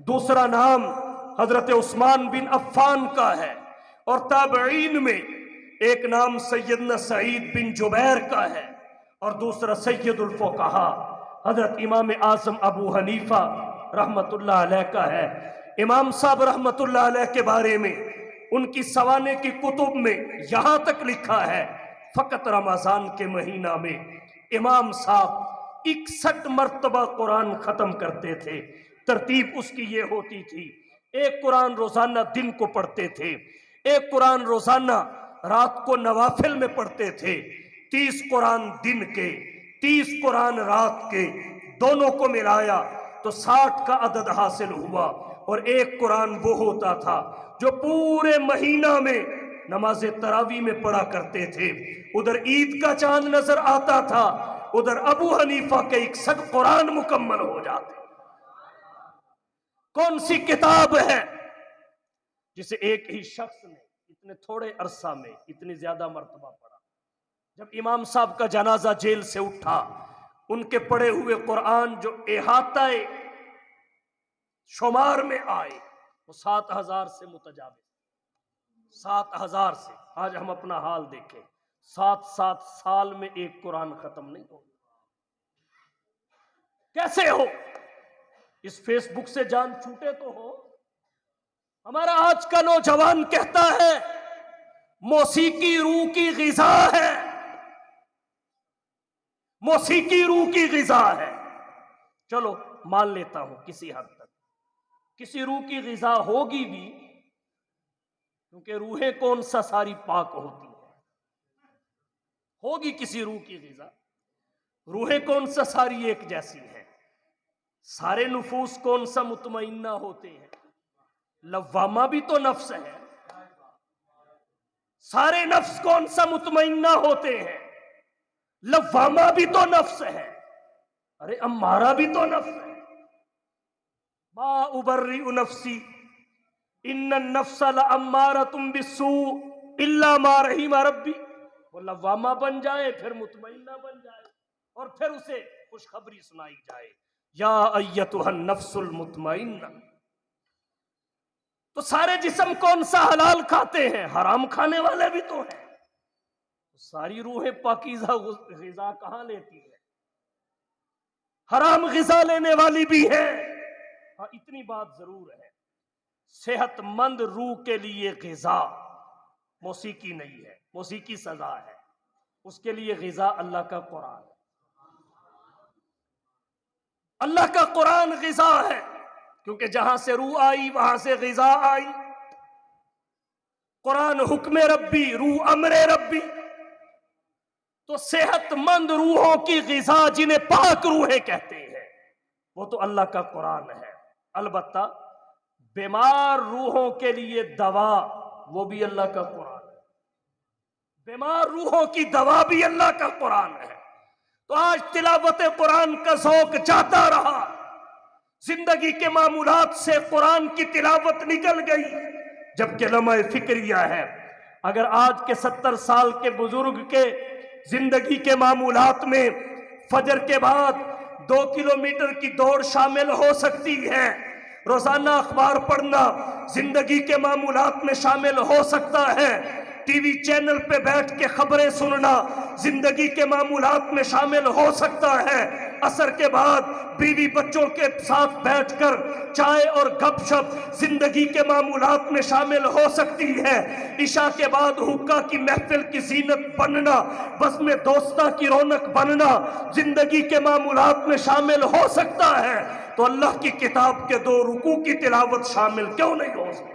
دوسرا نام حضرت عثمان بن عفان کا ہے، اور تابعین میں ایک نام سیدنا سعید بن جبیر کا ہے، اور دوسرا سید الفقہاء حضرت امام اعظم ابو حنیفہ رحمت اللہ علیہ کا ہے۔ امام صاحب رحمت اللہ علیہ کے بارے میں ان کی سوانے کی کتب میں یہاں تک لکھا ہے، فقط رمضان کے مہینہ میں امام صاحب 61 مرتبہ قرآن ختم کرتے تھے۔ ترتیب اس کی یہ ہوتی تھی، ایک قرآن روزانہ دن کو پڑھتے تھے، ایک قرآن روزانہ رات کو نوافل میں پڑھتے تھے، 30 قرآن دن کے 30 قرآن رات کے، دونوں کو ملایا تو 60 کا عدد حاصل ہوا۔ اور ایک قرآن وہ ہوتا تھا جو پورے مہینہ میں نماز تراویح میں پڑھا کرتے تھے۔ ادھر عید کا چاند نظر آتا تھا، ادھر ابو حنیفہ کے 61 قرآن مکمل ہو جاتے۔ کون سی کتاب ہے جسے ایک ہی شخص نے اتنے تھوڑے عرصہ میں اتنی زیادہ مرتبہ پڑھا؟ جب امام صاحب کا جنازہ جیل سے اٹھا، ان کے پڑھے ہوئے قرآن جو احاطہ شمار میں آئے وہ 7000 سے متجاوز، 7000 سے۔ آج ہم اپنا حال دیکھیں، 7 سال میں ایک قرآن ختم نہیں ہو۔ کیسے ہو؟ اس فیس بک سے جان چھوٹے تو ہو۔ ہمارا آج کا نوجوان کہتا ہے موسیقی روح کی غذا ہے، موسیقی روح کی غذا ہے۔ چلو مان لیتا ہوں کسی حد تک، کسی روح کی غذا ہوگی بھی، کیونکہ روحیں کون سا ساری پاک ہوتی ہیں، ہوگی کسی روح کی غذا۔ روحیں کون سا ساری ایک جیسی ہیں؟ سارے نفوس کون سا مطمئنہ ہوتے ہیں؟ لوامہ بھی تو نفس ہے۔ سارے نفس کون سا مطمئنہ ہوتے ہیں؟ لوامہ بھی تو نفس ہے، ارے امارہ بھی تو نفس ہے۔ ما ابرئ نفسی ان النفس لامارۃ بالسوء الا ما رحم ربی۔ وہ لوامہ بن جائے، پھر مطمئنہ بن جائے، اور پھر اسے خوشخبری سنائی جائے، یا ایتھا النفس المطمئنہ۔ تو سارے جسم کون سا حلال کھاتے ہیں؟ حرام کھانے والے بھی تو ہیں۔ ساری روحیں پاکیزہ غذا کہاں لیتی ہے؟ حرام غذا لینے والی بھی ہے۔ ہاں اتنی بات ضرور ہے، صحت مند روح کے لیے غذا موسیقی نہیں ہے، موسیقی سزا ہے، اس کے لیے غذا اللہ کا قرآن ہے۔ اللہ کا قرآن غذا ہے، کیونکہ جہاں سے روح آئی وہاں سے غذا آئی۔ قرآن حکم ربی، روح امر ربی۔ تو صحت مند روحوں کی غذا جنہیں پاک روحیں کہتے ہیں، وہ تو اللہ کا قرآن ہے۔ البتہ بیمار روحوں کے لیے دوا، وہ بھی اللہ کا قرآن ہے۔ بیمار روحوں کی دوا بھی اللہ کا قرآن ہے۔ تو آج تلاوت قرآن کا ذوق جاتا رہا، زندگی کے معمولات سے قرآن کی تلاوت نکل گئی، جبکہ لمحہ فکریہ ہے۔ اگر آج کے 70 سال کے بزرگ کے زندگی کے معمولات میں فجر کے بعد 2 کلومیٹر کی دوڑ شامل ہو سکتی ہے، روزانہ اخبار پڑھنا زندگی کے معمولات میں شامل ہو سکتا ہے، ٹی وی چینل پہ بیٹھ کے خبریں سننا زندگی کے معمولات میں شامل ہو سکتا ہے، عصر کے بعد بیوی بچوں کے ساتھ بیٹھ کر چائے اور گپ شپ زندگی کے معمولات میں شامل ہو سکتی ہے، عشاء کے بعد حقہ کی محفل کی زینت بننا، بزم دوستہ کی رونق بننا زندگی کے معمولات میں شامل ہو سکتا ہے، تو اللہ کی کتاب کے 2 رکوع کی تلاوت شامل کیوں نہیں ہو سکتی؟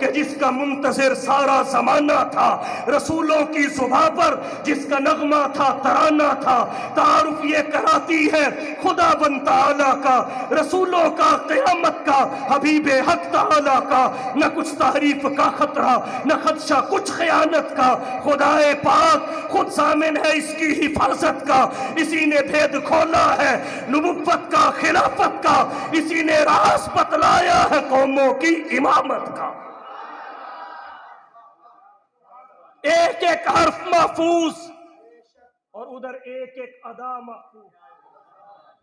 کہ جس کا منتظر سارا زمانہ تھا، رسولوں کی زباں پر جس کا نغمہ تھا، ترانہ تھا، تعارف یہ کراتی ہے خدا بند تعالیٰ کا، رسولوں کا، قیامت کا، حبیب حق تعالیٰ کا، نہ کچھ تعریف کا خطرہ، نہ خدشہ کچھ خیانت کا، خدائے پاک خود ضامن ہے اس کی حفاظت کا، اسی نے بھید کھولا ہے نبوت کا، خلافت کا، اسی نے راز بتلایا ہے قوموں کی امامت کا۔ ایک ایک حرف محفوظ اور ادھر ایک ایک ادا محفوظ،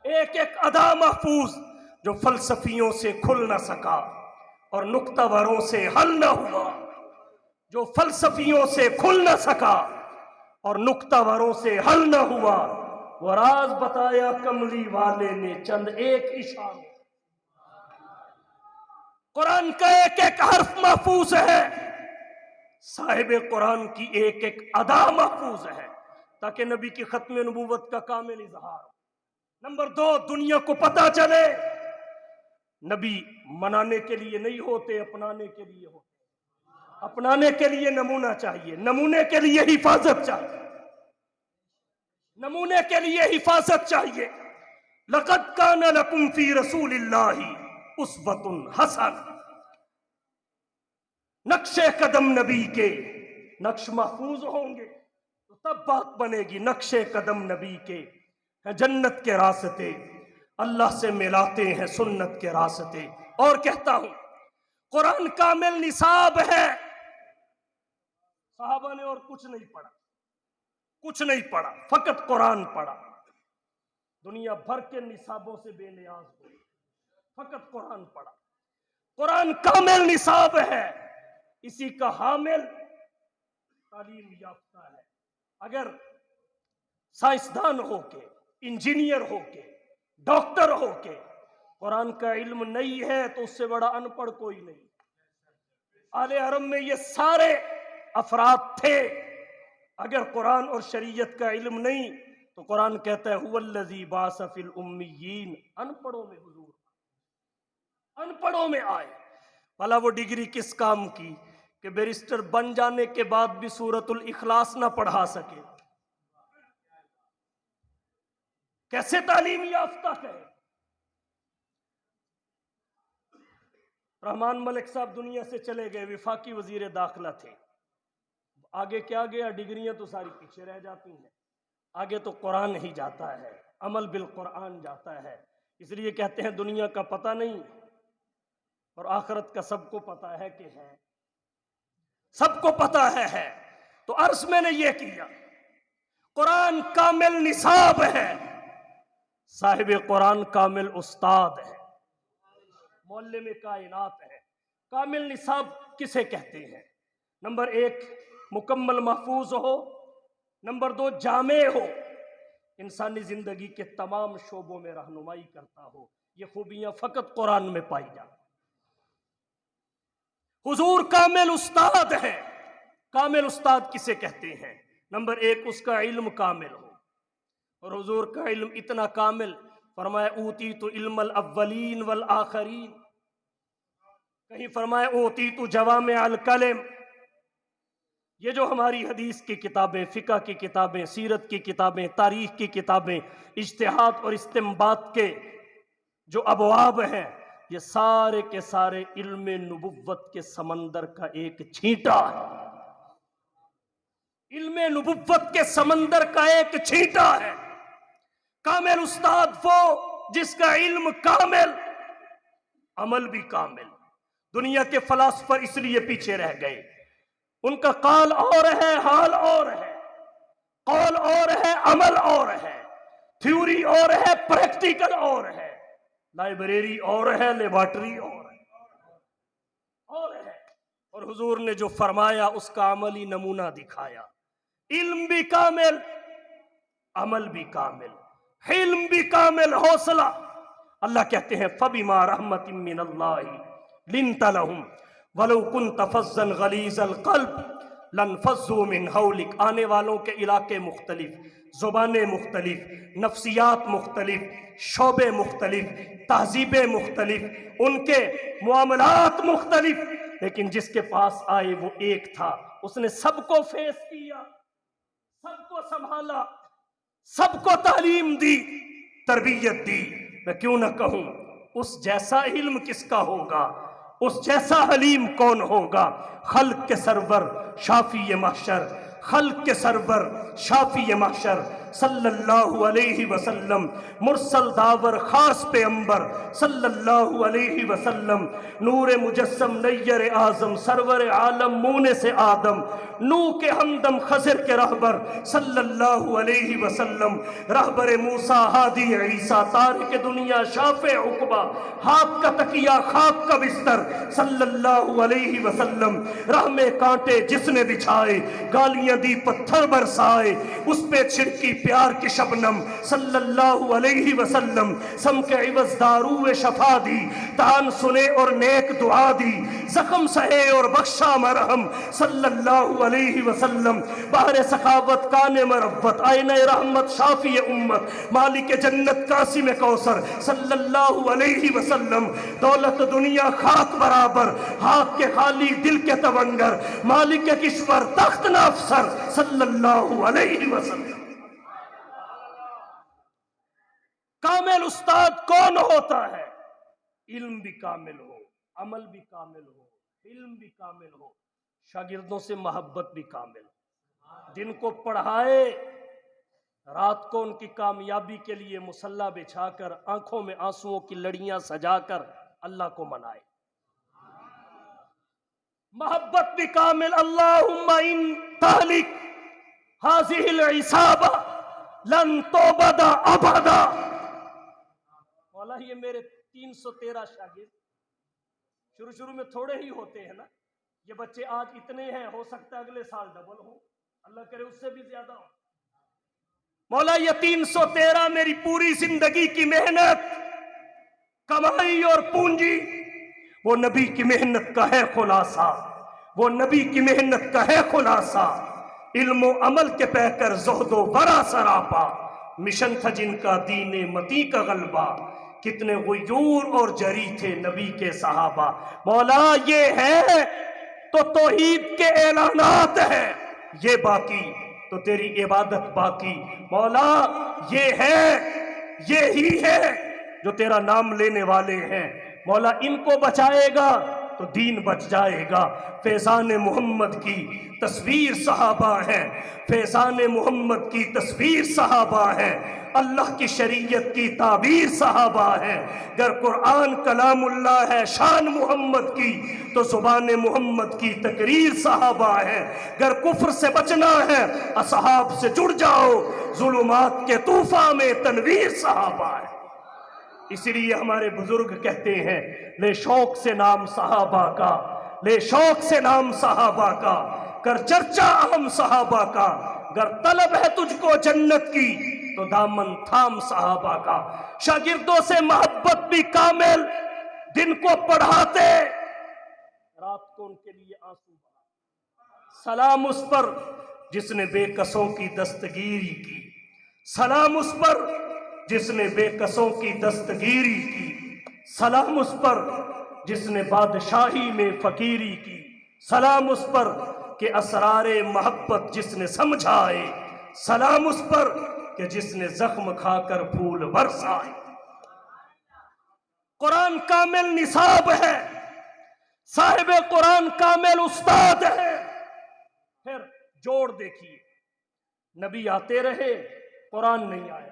ایک ایک ادا محفوظ، جو فلسفیوں سے کھل نہ سکا اور نکتہ وروں سے حل نہ ہوا، جو فلسفیوں سے کھل نہ سکا اور نکتہ وروں سے حل نہ ہوا، وہ راز بتایا کملی والے نے چند ایک اشاروں۔ قرآن کا ایک ایک حرف محفوظ ہے، صاحب قرآن کی ایک ایک ادا محفوظ ہے، تاکہ نبی کی ختم نبوت کا کامل اظہار ہو۔ نمبر 2، دنیا کو پتا چلے نبی منانے کے لیے نہیں ہوتے، اپنانے کے لیے ہوتے۔ اپنانے کے لیے نمونہ چاہیے، نمونے کے لیے حفاظت چاہیے، نمونے کے لیے حفاظت چاہیے۔ لَقَدْ كَانَ لَكُمْ فِي رَسُولِ اللَّهِ أُسْوَةٌ حَسَنَةٌ۔ نقش قدم نبی کے نقش محفوظ ہوں گے تو تب بات بنے گی۔ نقش قدم نبی کے ہیں جنت کے راستے، اللہ سے ملاتے ہیں سنت کے راستے۔ اور کہتا ہوں قرآن کامل نصاب ہے، صحابہ نے اور کچھ نہیں پڑھا، کچھ نہیں پڑھا، فقط قرآن پڑھا۔ دنیا بھر کے نصابوں سے بے نیاز ہوئی، فقط قرآن پڑھا۔ قرآن کامل نصاب ہے، اسی کا حامل تعلیم یافتہ ہے۔ اگر سائنسدان ہو کے، انجینئر ہو کے، ڈاکٹر ہو کے قرآن کا علم نہیں ہے تو اس سے بڑا ان پڑھ کوئی نہیں۔ آل حرم میں یہ سارے افراد تھے، اگر قرآن اور شریعت کا علم نہیں تو قرآن کہتا ہے هو الذی بعث فی الامیین، ان پڑھوں میں حضور، ان پڑھوں میں آئے۔ بھلا وہ ڈگری کس کام کی کہ بیرسٹر بن جانے کے بعد بھی سورۃ الاخلاص نہ پڑھا سکے؟ کیسے تعلیم یافتہ کہے؟ رحمان ملک صاحب دنیا سے چلے گئے، وفاقی وزیر داخلہ تھے۔ آگے کیا گیا؟ ڈگریاں تو ساری پیچھے رہ جاتی ہیں، آگے تو قرآن ہی جاتا ہے، عمل بالقرآن جاتا ہے۔ اس لیے کہتے ہیں دنیا کا پتہ نہیں اور آخرت کا سب کو پتہ ہے کہ ہے، سب کو پتہ ہے۔ تو عرض میں نے یہ کیا، قرآن کامل نصاب ہے، صاحب قرآن کامل استاد ہے، معلم کائنات ہے۔ کامل نصاب کسے کہتے ہیں؟ نمبر 1 مکمل محفوظ ہو، نمبر 2 جامع ہو، انسانی زندگی کے تمام شعبوں میں رہنمائی کرتا ہو۔ یہ خوبیاں فقط قرآن میں پائی جاتی۔ حضور کامل استاد ہے۔ کامل استاد کسے کہتے ہیں؟ نمبر 1 اس کا علم کامل ہو، اور حضور کا علم اتنا کامل، فرمایا اوتیت علم الاولین والآخرین، کہیں فرمایا اوتیت جوامع الکلم۔ یہ جو ہماری حدیث کی کتابیں، فقہ کی کتابیں، سیرت کی کتابیں، تاریخ کی کتابیں، اجتہاد اور استنباط کے جو ابواب ہیں، یہ سارے کے سارے علم نبوت کے سمندر کا ایک چھینٹا ہے، علم نبوت کے سمندر کا ایک چھینٹا ہے۔ کامل استاد وہ جس کا علم کامل، عمل بھی کامل۔ دنیا کے فلاسفر اس لیے پیچھے رہ گئے، ان کا قال اور ہے، حال اور ہے، قول اور ہے، عمل اور ہے، تھیوری اور ہے، پریکٹیکل اور ہے، لائبریری اور ہے، لیبارٹری اور ہے۔ اور حضور نے جو فرمایا اس کا عملی نمونہ دکھایا، علم بھی کامل، عمل بھی کامل، حلم بھی کامل، حوصلہ۔ اللہ کہتے ہیں فَبِمَا رَحْمَةٍ مِّنَ اللَّهِ لِنْتَ لَهُمْ وَلَوْ كُنْتَ فَظًّا غَلِيظَ الْقَلْبِ لَانفَضُّوا مِنْ حَوْلِكَ۔ آنے والوں کے علاقے مختلف، زبانیں مختلف، نفسیات مختلف، شعبے مختلف، تہذیبیں مختلف، ان کے معاملات مختلف، لیکن جس کے پاس آئے وہ ایک تھا، اس نے سب کو فیس کیا، سب کو سنبھالا، سب کو تعلیم دی، تربیت دی۔ میں کیوں نہ کہوں اس جیسا علم کس کا ہوگا، اس جیسا حلیم کون ہوگا؟ خلق کے سرور شافی محشر، خلق کے سرور شافی محشر صلی اللہ علیہ وسلم، مرسل داور خاص پیغمبر صلی اللہ علیہ وسلم، نور مجسم نیر اعظم سرور عالم مون سے آدم، نو کے ہمدم خضر کے رہبر صلی اللہ علیہ وسلم، رہبر موسیٰ ہادی عیسیٰ تارک دنیا شافع عقبہ، ہاتھ کا تکیہ خاک کا بستر صلی اللہ علیہ وسلم، راہ میں کانٹے جس نے بچھائے، گالیاں دی پتھر برسائے، اس پہ چھڑکی پیار کی شبنم صلی اللہ علیہ وسلم، سم کے عوض دارو شفا دی، تان سنے اور نیک دعا دی، زخم سہے اور بخشا مرہم صلی اللہ علیہ وسلم، بحر سخاوت کان مروت آئینہ رحمت شافی امت، مالک جنت قاسم کوثر صلی اللہ علیہ وسلم، دولت دنیا خاک برابر، ہاتھ کے خالی دل کے تونگر، مالک کشور تخت نہ افسر صلی اللہ علیہ وسلم۔ کامل استاد کون ہوتا ہے؟ علم بھی کامل ہو، عمل بھی کامل ہو، علم بھی کامل ہو، شاگردوں سے محبت بھی کامل ہو، دن کو پڑھائے، رات کو ان کی کامیابی کے لیے مصلی بچھا کر آنکھوں میں آنسوؤں کی لڑیاں سجا کر اللہ کو منائے، محبت بھی کامل۔ اللہم ان تہلک ہذہ العصابہ لن تعبد ابدا۔ مولا یہ میرے 313 شاگرد، شروع میں تھوڑے ہی ہوتے ہیں نا، یہ بچے آج اتنے ہیں، ہو سکتا ہے اگلے سال ڈبل ہو، اللہ کرے اس سے بھی زیادہ ہو۔ مولا یہ 313 میری پوری زندگی کی محنت، کمائی اور پونجی، وہ نبی کی محنت کا ہے خلاصہ، وہ نبی کی محنت کا ہے خلاصہ، علم و عمل کے پہ کر زہد و ورا سراپا، مشن تھا جن کا دین متی کا غلبہ، کتنے غیور اور جری تھے نبی کے صحابہ۔ مولا یہ ہے تو توحید کے اعلانات ہیں، یہ باقی تو تیری عبادت باقی۔ مولا یہ ہے، یہی ہے جو تیرا نام لینے والے ہیں، مولا ان کو بچائے گا تو دین بچ جائے گا۔ فیضان محمد کی تصویر صحابہ ہیں، فیضان محمد کی تصویر صحابہ ہیں، اللہ کی شریعت کی تعبیر صحابہ ہیں۔ گر قرآن کلام اللہ ہے شان محمد کی تو زبان محمد کی تقریر صحابہ ہے۔ گر کفر سے بچنا ہے اصحاب سے جڑ جاؤ، ظلمات کے طوفان میں تنویر صحابہ ہے۔ اسی لیے ہمارے بزرگ کہتے ہیں لے شوق سے نام صحابہ کا، لے شوق سے نام صحابہ کا، کر چرچا اہم صحابہ کا، گر طلب ہے تجھ کو جنت کی تو دامن تھام صحابہ کا۔ شاگردوں سے محبت بھی کامل، دن کو پڑھاتے، رات کو ان کے لیے آنسو بہاتے۔ سلام اس پر جس نے بے کسوں کی دستگیری کی، سلام اس پر جس نے بے کسوں کی دستگیری کی، سلام اس پر جس نے بادشاہی میں فقیری کی، سلام اس پر کہ اسرار محبت جس نے سمجھائے، سلام اس پر کہ جس نے زخم کھا کر پھول برسائے۔ قرآن کامل نصاب ہے، صاحب قرآن کامل استاد ہے۔ پھر جوڑ دیکھیے، نبی آتے رہے قرآن نہیں آیا،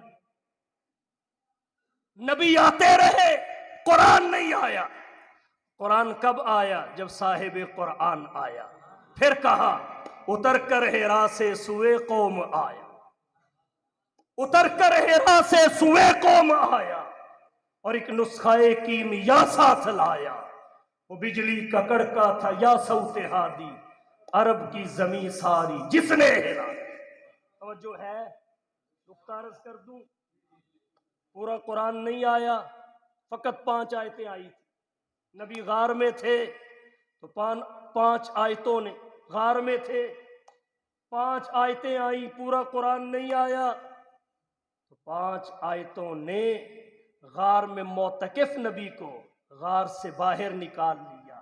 نبی آتے رہے قرآن نہیں آیا۔ قرآن کب آیا؟ جب صاحب قرآن آیا۔ پھر کہا اتر کر ہیرا سے سوئے قوم آیا، اتر کر ہیرا سے سوئے قوم آیا، اور ایک نسخہ کیمیا ساتھ لایا، وہ بجلی کا کڑکا تھا یا صوت ہادی، عرب کی زمین ساری جس نے ہلا۔ توجہ ہے؟ نقطہ عرض کر دوں، پورا قرآن نہیں آیا، فقط 5 آیتیں آئی تھی۔ نبی غار میں تھے تو 5 آیتوں نے، غار میں تھے 5 آیتیں آئیں، پورا قرآن نہیں آیا تو 5 آیتوں نے غار میں معتکف نبی کو غار سے باہر نکال لیا۔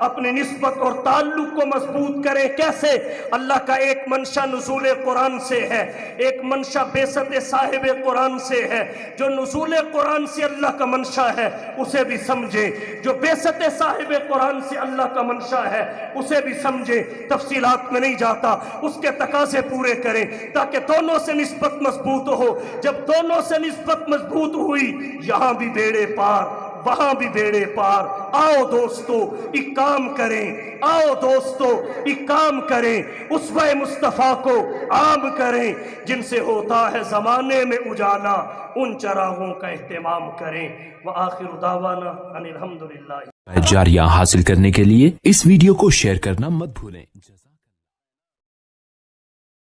اپنی نسبت اور تعلق کو مضبوط کریں. کیسے؟ اللہ کا ایک منشا نزول قرآن سے ہے، ایک منشا بعثت صاحب قرآن سے ہے. جو نزول قرآن سے اللہ کا منشا ہے اسے بھی سمجھیں، جو بعثت صاحب قرآن سے اللہ کا منشا ہے اسے بھی سمجھیں. تفصیلات میں نہیں جاتا، اس کے تقاضے پورے کریں تاکہ دونوں سے نسبت مضبوط ہو. جب دونوں سے نسبت مضبوط ہوئی، یہاں بھی بیڑے پار وہاں بھی بیڑے پار. آؤ دوستو ایک کام کریں، آؤ دوستو ایک کام کریں، اسوہ مصطفیٰ کو عام کریں. جن سے ہوتا ہے زمانے میں اجالا، ان چراغوں کا اہتمام کریں. وآخر دعوانا ان الحمدللہ. جاریہ حاصل کرنے کے لیے اس ویڈیو کو شیئر کرنا مت بھولیں.